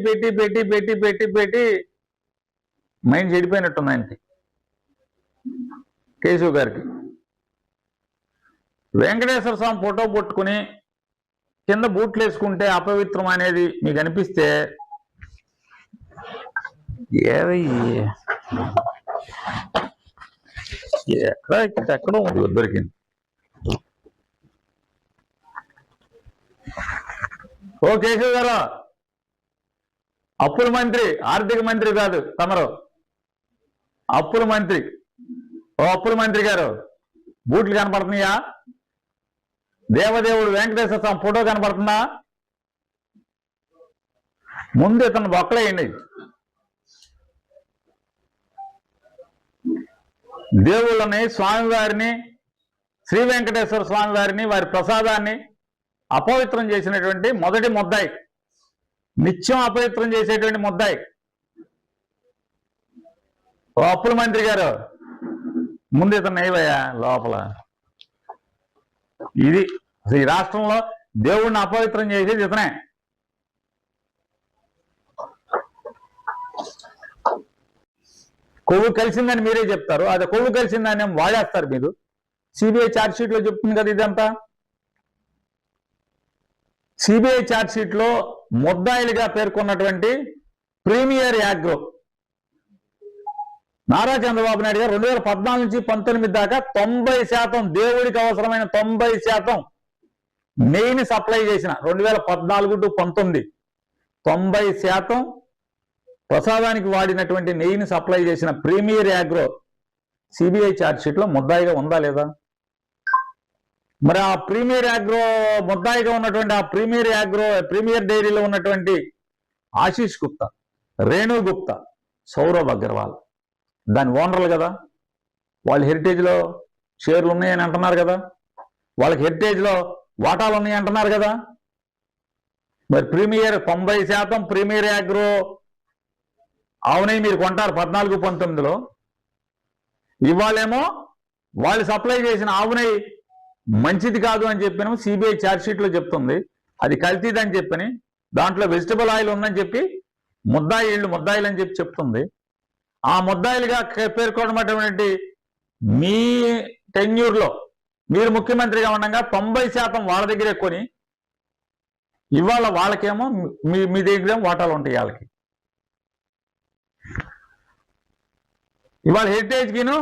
పెట్టి పెట్టి పెట్టి పెట్టి పెట్టి మైండ్ చెడిపోయినట్టుంది ఆయనకి, కేశవ్ గారికి. వెంకటేశ్వర స్వామి ఫోటో పట్టుకుని కింద బూట్లు వేసుకుంటే అపవిత్రం అనేది మీకు అనిపిస్తే ఎక్కడో దొరికింది. ఓ కేశవ్ గారు, అప్పుల మంత్రి, ఆర్థిక మంత్రి కాదు తమరు, అప్పుల మంత్రి. ఓ అప్పుల మంత్రి గారు, బూట్లు కనపడుతున్నాయా? దేవదేవుడు వెంకటేశ్వర స్వామి ఫోటో కనపడుతుందా? ముందు ఇతను బొక్కలేయండి. దేవుళ్ళని, స్వామివారిని, శ్రీ వెంకటేశ్వర స్వామి వారిని, వారి ప్రసాదాన్ని అపవిత్రం చేసినటువంటి మొదటి ముద్దాయి, నిత్యం అపవిత్రం చేసేటువంటి ముద్దాయి ఓ అప్పుల మంత్రి గారు, ముందు ఇతను నయ్యవయ్యా లోపల. ఇది ఈ రాష్ట్రంలో దేవుణ్ణి అపవిత్రం చేసేది ఇతనే. కొవ్వు కలిసిందని మీరే చెప్తారు, అది కొవ్వు కలిసిందని వాడేస్తారు మీరు. సిబిఐ ఛార్జ్ లో చెప్తుంది కదా ఇదంతా. సిబిఐ ఛార్జ్ లో ముద్దాయిలుగా పేర్కొన్నటువంటి ప్రీమియర్ యాగ్రో నారా చంద్రబాబు నాయుడు గారు 2014 నుంచి 19 దాకా 90% దేవుడికి అవసరమైన 90% నెయ్యిని సప్లై చేసిన 2014 టు 19 90% ప్రసాదానికి వాడినటువంటి నెయ్యిని సప్లై చేసిన premier agro CBI charge sheet లో ముద్దాయిగా ఉందా లేదా? మరి ఆ ప్రీమియర్ యాగ్రో ముద్దాయిగా ఉన్నటువంటి ఆ ప్రీమియర్ డైరీలో ఉన్నటువంటి ఆశీష్ గుప్తా, రేణు గుప్తా, సౌరవ్ అగర్వాల్ దాని ఓనర్లు కదా, వాళ్ళు హెరిటేజ్లో షేర్లు ఉన్నాయని అంటున్నారు కదా, వాళ్ళకి హెరిటేజ్లో వాటాలు ఉన్నాయి అంటున్నారు కదా. మరి ప్రీమియర్ 90% ప్రీమియర్ యాగ్రో ఆవునై మీరు కొంటారు 14-19లో. ఇవాళేమో వాళ్ళు సప్లై చేసిన ఆవునై మంచిది కాదు అని చెప్పిన సిబిఐ ఛార్జ్ షీట్ లో చెప్తుంది. అది కల్తీదని చెప్పని, దాంట్లో వెజిటబుల్ ఆయిల్ ఉందని చెప్పి ముద్దాయిలు అని చెప్పి చెప్తుంది. ఆ ముద్దాయిలుగా పేర్కొన్నటువంటి మీ టెన్యూర్లో మీరు ముఖ్యమంత్రిగా ఉండగా 90% వాళ్ళ దగ్గరే కొని, ఇవాళ వాళ్ళకేమో మీ దగ్గర వాటాలు ఉంటాయి వాళ్ళకి. ఇవాళ హెరిటేజ్కిను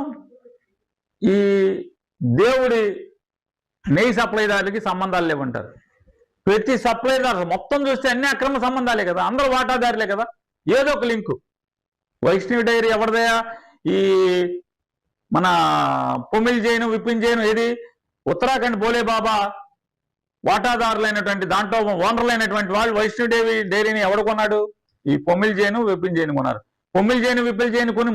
ఈ దేవుడి నెయ్యి సప్లైదారులకి సంబంధాలు లేవంటారు. ప్రతి సప్లైదారు మొత్తం చూస్తే అన్ని అక్రమ సంబంధాలే కదా, అందరూ వాటాదారులే కదా, ఏదో ఒక లింకు. వైష్ణవి డైరీ ఎవరిదయా? ఈ మన పొమిల్ జైను, విపిన్ జైను, ఏది ఉత్తరాఖండ్ బోలే బాబా వాటాదారులైనటువంటి దాంట్లో ఓనర్లైనటువంటి వాళ్ళు వైష్ణవి డైరీని ఎవడు కొన్నాడు? ఈ పొమిల్ జైను, విపిన్ జైను కొన్నారు. పొమిల్ జైను, విపిన్ జైను కొని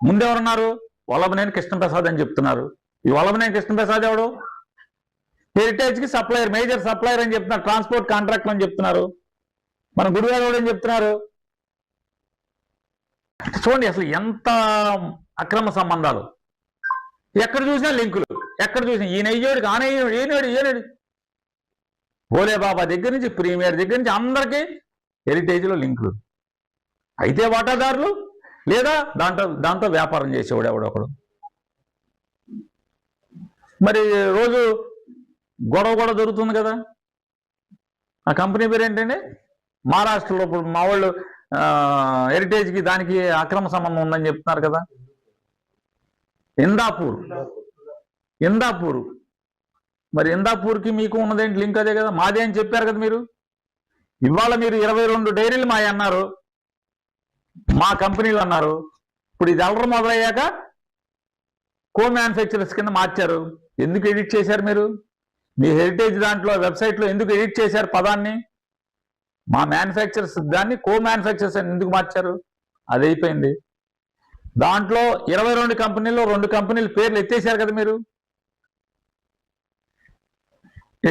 ముందెవరున్నారు? వల్లభనేని కృష్ణప్రసాద్ అని చెప్తున్నారు. ఈ వల్లభనేని కృష్ణప్రసాద్ ఎవడు? హెరిటేజ్ కి సప్లయర్, మేజర్ సప్లయర్ అని చెప్తున్నారు, ట్రాన్స్పోర్ట్ కాంట్రాక్టర్ అని చెప్తున్నారు. మన గురుగారు అని చెప్తున్నారు. చూడండి అసలు ఎంత అక్రమ సంబంధాలు, ఎక్కడ చూసినా లింకులు, ఎక్కడ చూసినా ఈ నెయ్యోడికి ఆ నెయ్యోడు, ఈనాడు భోలే బాబా దగ్గర నుంచి ప్రీమియర్ దగ్గర నుంచి అందరికీ హెరిటేజ్లో లింకులు. అయితే వాటాదారులు లేదా దాంతో వ్యాపారం చేసేవాడు ఎవడొకడు. మరి రోజు గొడవ జరుగుతుంది కదా. ఆ కంపెనీ పేరు ఏంటండి? మహారాష్ట్రలో ఇప్పుడు మా వాళ్ళు హెరిటేజ్కి దానికి అక్రమ సంబంధం ఉందని చెప్తున్నారు కదా. ఇందాపూర్ మరి ఇందాపూర్కి మీకు ఉన్నదేంటి లింక్? అదే కదా, మాదే అని చెప్పారు కదా మీరు. ఇవాళ మీరు 22 డైరీలు మాయ అన్నారు, మా కంపెనీలు అన్నారు. ఇప్పుడు ఇది అల్లరి మొదలయ్యాక కో మ్యానుఫ్యాక్చరర్స్ కింద మార్చారు. ఎందుకు ఎడిట్ చేశారు మీరు? మీ హెరిటేజ్ దాంట్లో వెబ్సైట్లో ఎందుకు ఎడిట్ చేశారు పదాన్ని? మా మ్యానుఫ్యాక్చరర్స్ దాన్ని కో మ్యానుఫ్యాక్చరర్స్ అని ఎందుకు మార్చారు? అది అయిపోయింది. దాంట్లో 22 కంపెనీల్లో 2 కంపెనీల పేర్లు ఎత్తేసారు కదా మీరు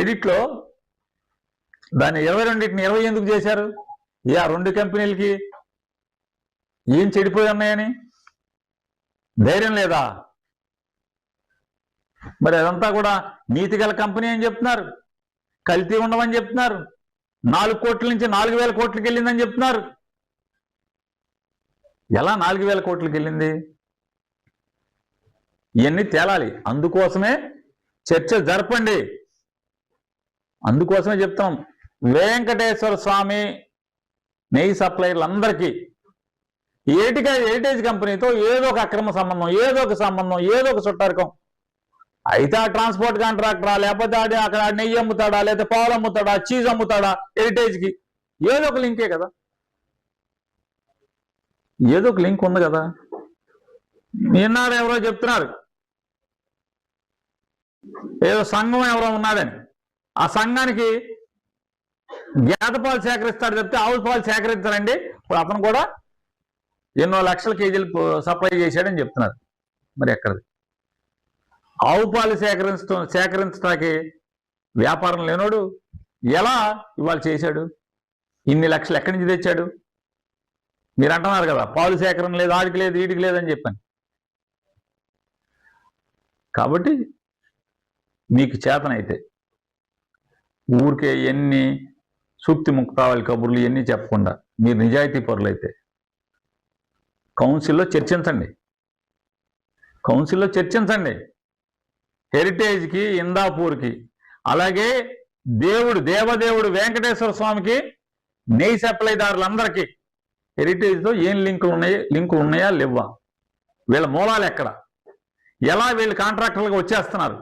ఎడిట్లో. దాన్ని 22ని 20 ఎందుకు చేశారు? ఆ 2 కంపెనీలకి ఏం చెడిపోయి ఉన్నాయని ధైర్యం లేదా? మరి అదంతా కూడా నీతిగల కంపెనీ అని చెప్తున్నారు, కల్తీ ఉండవని చెప్తున్నారు. 4 కోట్ల నుంచి 4,000 కోట్లకి వెళ్ళిందని చెప్తున్నారు. ఎలా 4,000 కోట్లకి వెళ్ళింది? ఇవన్నీ తేలాలి. అందుకోసమే చర్చ జరపండి. అందుకోసమే చెప్తాం, వెంకటేశ్వర స్వామి నెయ్యి సప్లైర్లందరికీ హెరిటేజ్ కంపెనీతో ఏదో ఒక అక్రమ సంబంధం, ఏదో ఒక చుట్టారకం అయితే ఆ ట్రాన్స్పోర్ట్ కాంట్రాక్టరా, లేకపోతే అక్కడ నెయ్యి అమ్ముతాడా, లేకపోతే పాలు అమ్ముతాడా, చీజ్ అమ్ముతాడా, హెరిటేజ్కి ఏదో ఒక లింకే కదా, ఏదో ఒక లింక్ ఉంది కదా. నిన్నాడు ఎవరో చెప్తున్నారు ఏదో సంఘం ఎవరో ఉన్నాడని, ఆ సంఘానికి గేదె పాలు సేకరిస్తాడు చెప్తే ఆవుల పాలు సేకరించారండి. ఇప్పుడు అతను కూడా ఎన్నో లక్షల కేజీలు సప్లై చేశాడని చెప్తున్నారు. మరి ఎక్కడది? ఆవు పాలు సేకరించడానికి వ్యాపారం లేనోడు ఎలా ఇవాళ చేశాడు? ఇన్ని లక్షలు ఎక్కడి నుంచి తెచ్చాడు? మీరు అంటున్నారు కదా పాలు సేకరణ లేదు, ఆడికి లేదు, వీడికి లేదని చెప్పాను. కాబట్టి మీకు చేతనైతే ఊరికే ఎన్ని సూక్తి ముక్తావళి కబుర్లు ఎన్ని చెప్పకుండా మీరు నిజాయితీ పరులైతే కౌన్సిల్లో చర్చించండి. హెరిటేజ్కి, ఇందాపూర్కి, అలాగే దేవదేవుడు వెంకటేశ్వర స్వామికి నెయ్యి సప్లైదారులందరికీ హెరిటేజ్తో ఏం లింకులు ఉన్నాయా లేవా, వీళ్ళ మూలాలు ఎక్కడ, ఎలా వీళ్ళు కాంట్రాక్టర్లుగా వచ్చేస్తున్నారు,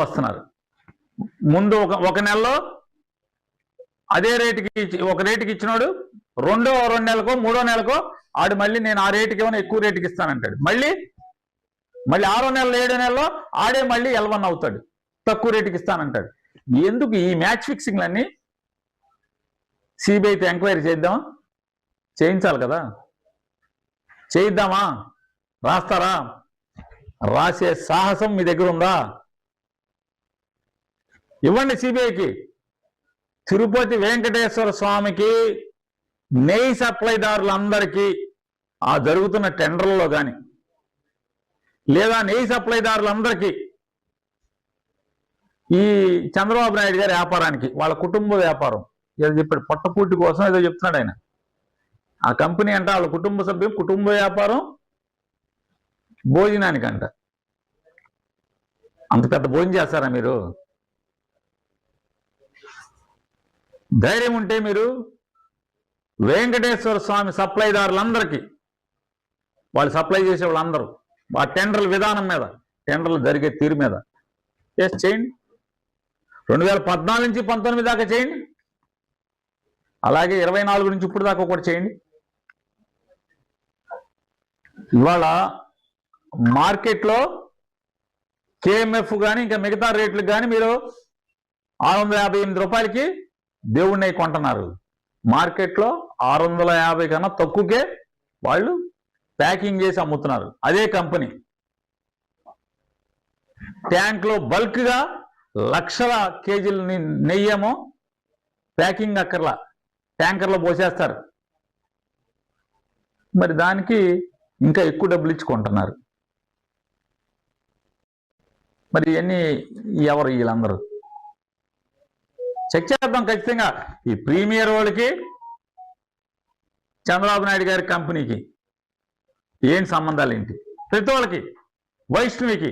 వస్తున్నారు. ముందు ఒక నెలలో అదే ఒక రేటుకి ఇచ్చినాడు, 2 నెలలకో 3 నెలలకో ఆడు మళ్ళీ నేను ఆ రేటుకి ఏమైనా ఎక్కువ రేటుకి ఇస్తానంటాడు. మళ్ళీ 6వ నెలలో 7వ నెలలో ఆడే మళ్ళీ L1 అవుతాడు, తక్కువ రేటుకి ఇస్తానంటాడు. ఎందుకు ఈ మ్యాచ్ ఫిక్సింగ్లన్నీ? సిబిఐతో ఎంక్వైరీ చేయించాలి కదా. చేయిద్దామా? రాస్తారా? రాసే సాహసం మీ దగ్గర ఉందా? ఇవ్వండి సిబిఐకి. తిరుపతి వెంకటేశ్వర స్వామికి నెయ్యి సప్లైదారులందరికీ ఆ జరుగుతున్న టెండర్లలో కానీ, లేదా నెయ్యి సప్లైదారులందరికీ ఈ చంద్రబాబు నాయుడు గారి వ్యాపారానికి, వాళ్ళ కుటుంబ వ్యాపారం ఏదో చెప్పాడు, పొట్టపూటి కోసం ఏదో చెప్తున్నాడు ఆయన. ఆ కంపెనీ అంట వాళ్ళ కుటుంబ సభ్యులు, కుటుంబ వ్యాపారం భోజనానికంట. అంత పెద్ద భోజనం చేస్తారా మీరు? ధైర్యం ఉంటే మీరు వెంకటేశ్వర స్వామి సప్లైదారులందరికీ, వాళ్ళు సప్లై చేసే వాళ్ళందరూ ఆ టెండర్ల విధానం మీద, టెండర్లు జరిగే తీరు మీద చేయండి. 2014 నుంచి 19 దాకా చేయండి, అలాగే 24 నుంచి ఇప్పుడు దాకా కూడా చేయండి. ఇవాళ మార్కెట్లో కేఎంఎఫ్ కానీ ఇంకా మిగతా రేట్లకు కానీ మీరు 658 రూపాయలకి దేవుణ్ణి కొంటున్నారు. మార్కెట్లో 650 కన్నా తక్కువకే వాళ్ళు ప్యాకింగ్ చేసి అమ్ముతున్నారు. అదే కంపెనీ ట్యాంక్లో బల్క్గా లక్షల కేజీలు నెయ్యేమో ప్యాకింగ్ అక్కర్లా ట్యాంకర్లో పోసేస్తారు. మరి దానికి ఇంకా ఎక్కువ డబ్బులు ఇచ్చుకుంటున్నారు. మరి ఇవన్నీ ఎవరు వీళ్ళందరూ? చెక్ చేద్దాం ఖచ్చితంగా. ఈ ప్రీమియర్ వాళ్ళకి, చంద్రబాబు నాయుడు గారి కంపెనీకి ఏంటి సంబంధాలు ఏంటి? ప్రతి వాళ్ళకి, వైష్ణవికి